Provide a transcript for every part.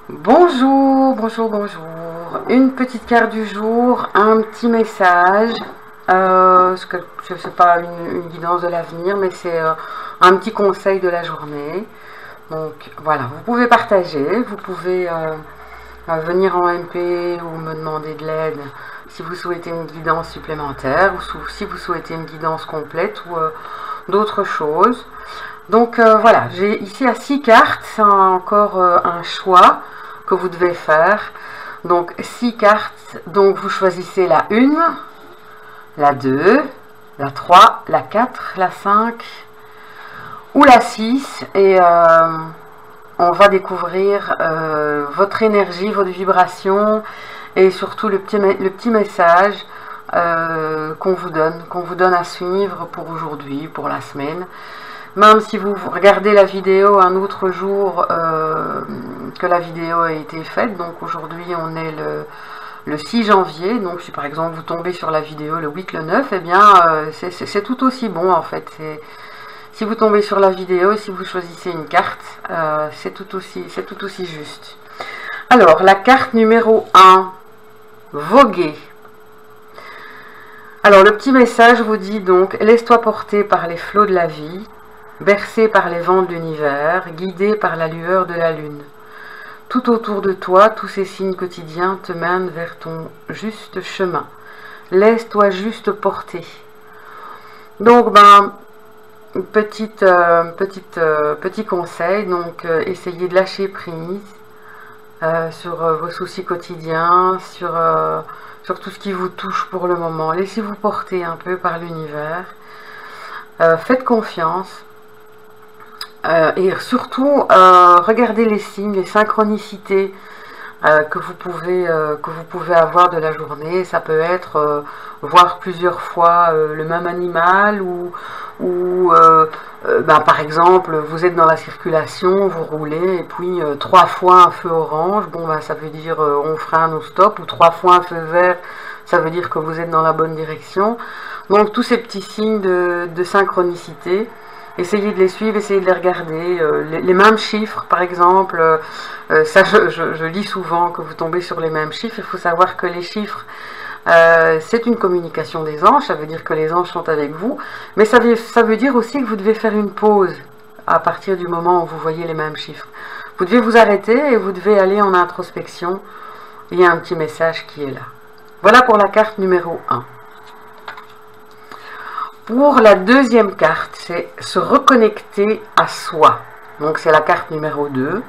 Bonjour, bonjour, bonjour. Une petite carte du jour, un petit message. Ce n'est pas une guidance de l'avenir, mais c'est un petit conseil de la journée. Donc voilà, vous pouvez partager, vous pouvez venir en MP ou me demander de l'aide si vous souhaitez une guidance supplémentaire ou si vous souhaitez une guidance complète ou d'autres choses. Donc voilà, j'ai ici à 6 cartes, c'est encore un choix que vous devez faire. Donc 6 cartes, donc vous choisissez la 1, la 2, la 3, la 4, la 5 ou la 6 et on va découvrir votre énergie, votre vibration et surtout le petit message qu'on vous donne à suivre pour aujourd'hui, pour la semaine. Même si vous regardez la vidéo un autre jour que la vidéo a été faite, donc aujourd'hui on est le 6 janvier, donc si par exemple vous tombez sur la vidéo le 8, le 9, eh bien c'est tout aussi bon en fait. Si vous tombez sur la vidéo et si vous choisissez une carte, c'est tout aussi juste. Alors la carte numéro 1, voguer. Alors le petit message vous dit donc, laisse-toi porter par les flots de la vie, bercé par les vents de l'univers, guidé par la lueur de la lune. Tout autour de toi, tous ces signes quotidiens te mènent vers ton juste chemin. Laisse-toi juste porter. Donc, petit conseil, donc essayez de lâcher prise sur vos soucis quotidiens, sur tout ce qui vous touche pour le moment. Laissez-vous porter un peu par l'univers. Faites confiance. Et surtout, regardez les signes, les synchronicités que vous pouvez avoir de la journée. Ça peut être voir plusieurs fois le même animal ou par exemple, vous êtes dans la circulation, vous roulez et puis 3 fois un feu orange, ça veut dire on freine ou stop, ou 3 fois un feu vert, ça veut dire que vous êtes dans la bonne direction. Donc tous ces petits signes de synchronicité, essayez de les suivre, essayez de les regarder. Les mêmes chiffres, par exemple, ça je lis souvent que vous tombez sur les mêmes chiffres. Il faut savoir que les chiffres, c'est une communication des anges, ça veut dire que les anges sont avec vous, mais ça veut dire aussi que vous devez faire une pause à partir du moment où vous voyez les mêmes chiffres. Vous devez vous arrêter et vous devez aller en introspection. Il y a un petit message qui est là. Voilà pour la carte numéro 1. Pour la deuxième carte, c'est se reconnecter à soi. Donc c'est la carte numéro 2.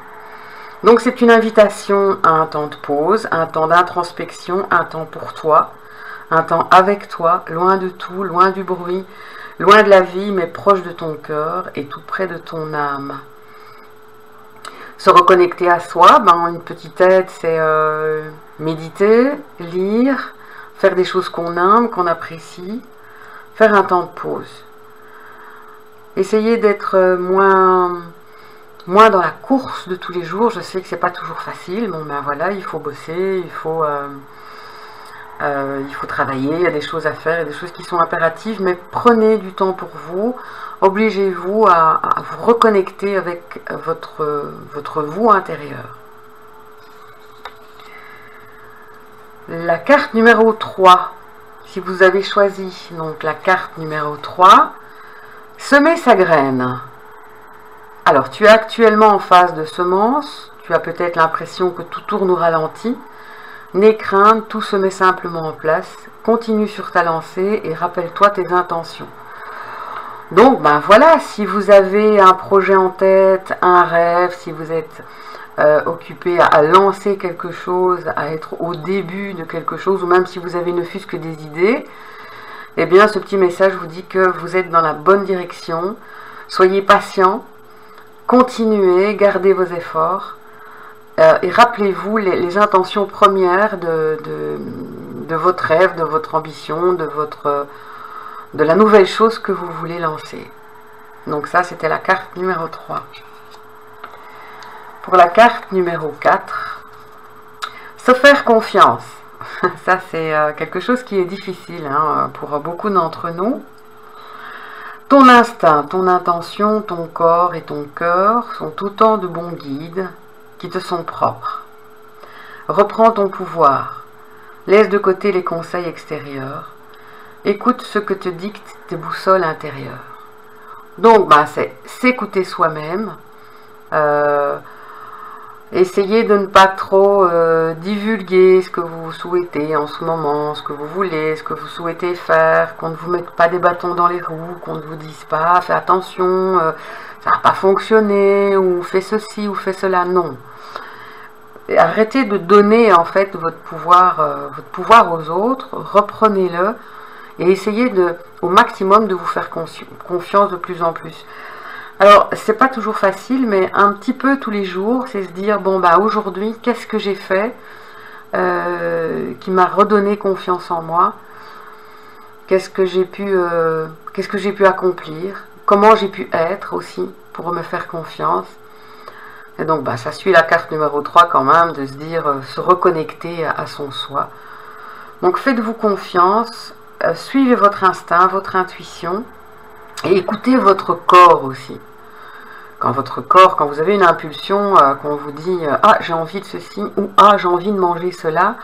Donc c'est une invitation à un temps de pause, un temps d'introspection, un temps pour toi, un temps avec toi, loin de tout, loin du bruit, loin de la vie, mais proche de ton cœur et tout près de ton âme. Se reconnecter à soi, une petite aide, c'est méditer, lire, faire des choses qu'on aime, qu'on apprécie. Faire un temps de pause. Essayez d'être moins dans la course de tous les jours. Je sais que c'est pas toujours facile. Voilà, il faut bosser, il faut travailler, il y a des choses à faire, il y a des choses qui sont impératives, mais prenez du temps pour vous. Obligez-vous à vous reconnecter avec votre vous intérieur. La carte numéro 3. Si vous avez choisi donc la carte numéro 3, semer sa graine. Alors, tu es actuellement en phase de semence, tu as peut-être l'impression que tout tourne au ralenti. N'aie crainte, tout se met simplement en place. Continue sur ta lancée et rappelle-toi tes intentions. Donc, voilà, si vous avez un projet en tête, un rêve, si vous êtes occupé à lancer quelque chose, à être au début de quelque chose, ou même si vous avez ne fût-ce que des idées, eh bien ce petit message vous dit que vous êtes dans la bonne direction. Soyez patient, continuez, gardez vos efforts et rappelez-vous les intentions premières de votre rêve, de votre ambition, de la nouvelle chose que vous voulez lancer. Donc ça, c'était la carte numéro 3. Pour la carte numéro 4, se faire confiance. Ça, c'est quelque chose qui est difficile pour beaucoup d'entre nous. Ton instinct, ton intention, ton corps et ton cœur sont autant de bons guides qui te sont propres. Reprends ton pouvoir. Laisse de côté les conseils extérieurs. Écoute ce que te dictent tes boussoles intérieures. Donc, c'est s'écouter soi-même. Essayez de ne pas trop divulguer ce que vous souhaitez en ce moment, ce que vous voulez, ce que vous souhaitez faire, qu'on ne vous mette pas des bâtons dans les roues, qu'on ne vous dise pas, fais attention, ça n'a pas fonctionné, ou fais ceci, ou fais cela, non. Et arrêtez de donner en fait votre pouvoir aux autres, reprenez-le, et essayez au maximum de vous faire confiance de plus en plus. Alors, c'est pas toujours facile, mais un petit peu tous les jours, c'est se dire, bon, aujourd'hui, qu'est-ce que j'ai fait qui m'a redonné confiance en moi? Qu'est-ce que j'ai pu accomplir? Comment j'ai pu être aussi pour me faire confiance? Et donc, ça suit la carte numéro 3 quand même, de se dire, se reconnecter à son soi. Donc, faites-vous confiance, suivez votre instinct, votre intuition, et écoutez votre corps aussi. Quand vous avez une impulsion, qu'on vous dit « Ah, j'ai envie de ceci » ou « Ah, j'ai envie de manger cela »,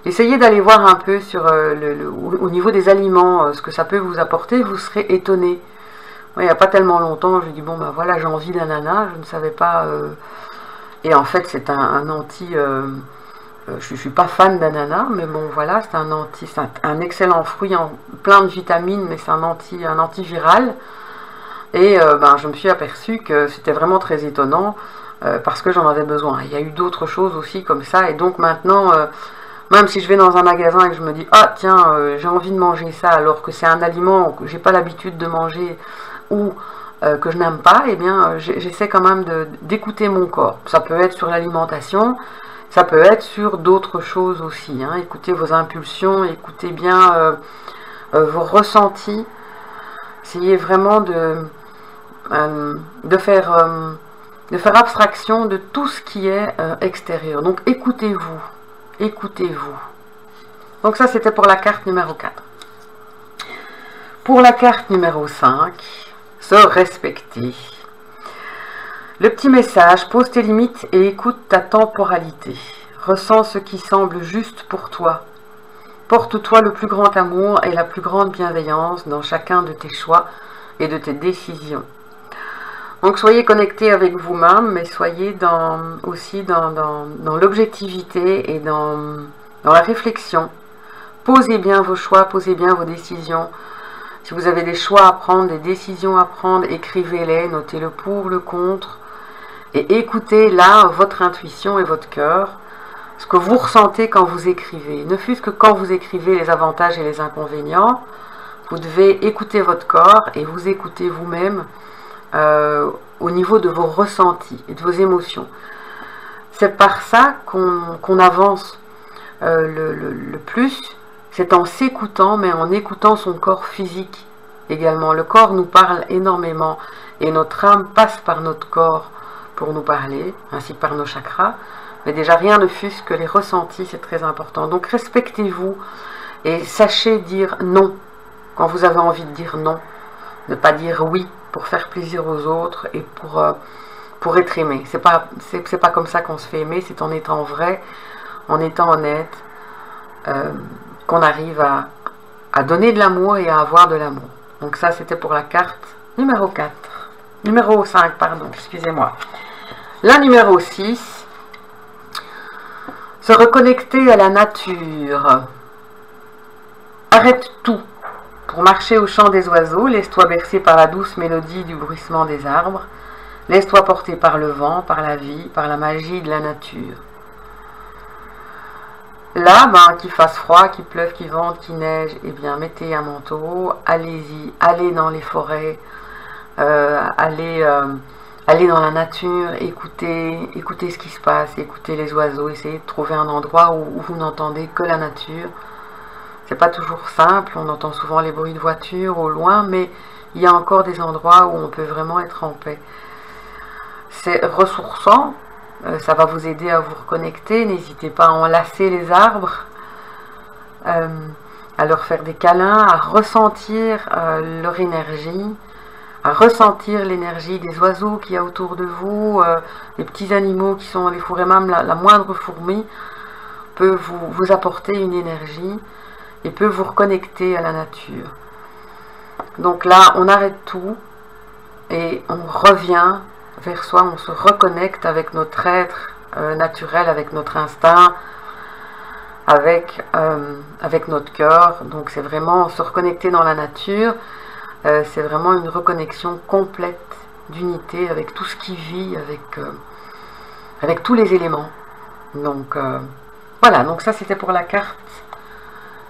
essayez d'aller voir un peu sur au niveau des aliments, ce que ça peut vous apporter, vous serez étonné. Moi, il n'y a pas tellement longtemps, je dis « Bon, voilà, j'ai envie d'ananas », je ne savais pas... Et en fait, c'est un anti... je ne suis pas fan d'ananas, mais bon, voilà, c'est un excellent fruit, plein de vitamines, mais c'est un antiviral. Et je me suis aperçue que c'était vraiment très étonnant, parce que j'en avais besoin. Il y a eu d'autres choses aussi comme ça, et donc maintenant, même si je vais dans un magasin et que je me dis « Ah, tiens, j'ai envie de manger ça », alors que c'est un aliment que j'ai pas l'habitude de manger, ou que je n'aime pas, eh bien, j'essaie quand même d'écouter mon corps. Ça peut être sur l'alimentation, ça peut être sur d'autres choses aussi. Hein. Écoutez vos impulsions, écoutez bien vos ressentis. Essayez vraiment de faire abstraction de tout ce qui est extérieur. Donc écoutez-vous. Écoutez-vous. Donc ça, c'était pour la carte numéro 4. Pour la carte numéro 5, se respecter. Le petit message, pose tes limites et écoute ta temporalité. Ressens ce qui semble juste pour toi. Porte-toi le plus grand amour et la plus grande bienveillance dans chacun de tes choix et de tes décisions. Donc soyez connectés avec vous-même, mais soyez aussi dans l'objectivité et dans la réflexion. Posez bien vos choix, posez bien vos décisions. Si vous avez des choix à prendre, des décisions à prendre, écrivez-les, notez le pour, le contre, et écoutez là votre intuition et votre cœur, ce que vous ressentez quand vous écrivez. Ne fût-ce que quand vous écrivez les avantages et les inconvénients, vous devez écouter votre corps et vous écouter vous-même au niveau de vos ressentis et de vos émotions. C'est par ça qu'on avance le plus. C'est en s'écoutant, mais en écoutant son corps physique également. Le corps nous parle énormément et notre âme passe par notre corps pour nous parler, ainsi que par nos chakras. Mais déjà, rien ne fût-ce que les ressentis, c'est très important. Donc, respectez-vous et sachez dire non quand vous avez envie de dire non. Ne pas dire oui pour faire plaisir aux autres et pour être aimé. C'est pas comme ça qu'on se fait aimer, c'est en étant vrai, en étant honnête, qu'on arrive à donner de l'amour et à avoir de l'amour. Donc ça, c'était pour la carte numéro 4. Numéro 5, pardon, excusez-moi. La numéro 6, se reconnecter à la nature. Arrête tout pour marcher au chant des oiseaux. Laisse-toi bercer par la douce mélodie du bruissement des arbres. Laisse-toi porter par le vent, par la vie, par la magie de la nature. Là, qu'il fasse froid, qu'il pleuve, qu'il vente, qu'il neige, eh bien, mettez un manteau, allez-y, allez dans les forêts, allez dans la nature, écoutez ce qui se passe, écoutez les oiseaux, essayez de trouver un endroit où vous n'entendez que la nature. C'est pas toujours simple, on entend souvent les bruits de voiture au loin, mais il y a encore des endroits où on peut vraiment être en paix. C'est ressourçant. Ça va vous aider à vous reconnecter. N'hésitez pas à enlacer les arbres, à leur faire des câlins, à ressentir leur énergie, à ressentir l'énergie des oiseaux qu'il y a autour de vous, les petits animaux qui sont, les fourrés, même la moindre fourmi. peut vous apporter une énergie et peut vous reconnecter à la nature. Donc là, on arrête tout et on revient vers soi, on se reconnecte avec notre être naturel, avec notre instinct, avec notre cœur. Donc c'est vraiment se reconnecter dans la nature, c'est vraiment une reconnexion complète d'unité avec tout ce qui vit, avec tous les éléments. Donc voilà, donc ça c'était pour la carte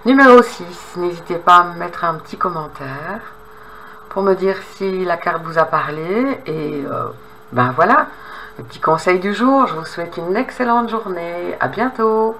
numéro 6. N'hésitez pas à me mettre un petit commentaire pour me dire si la carte vous a parlé. Et ben voilà, le petit conseil du jour. Je vous souhaite une excellente journée. À bientôt.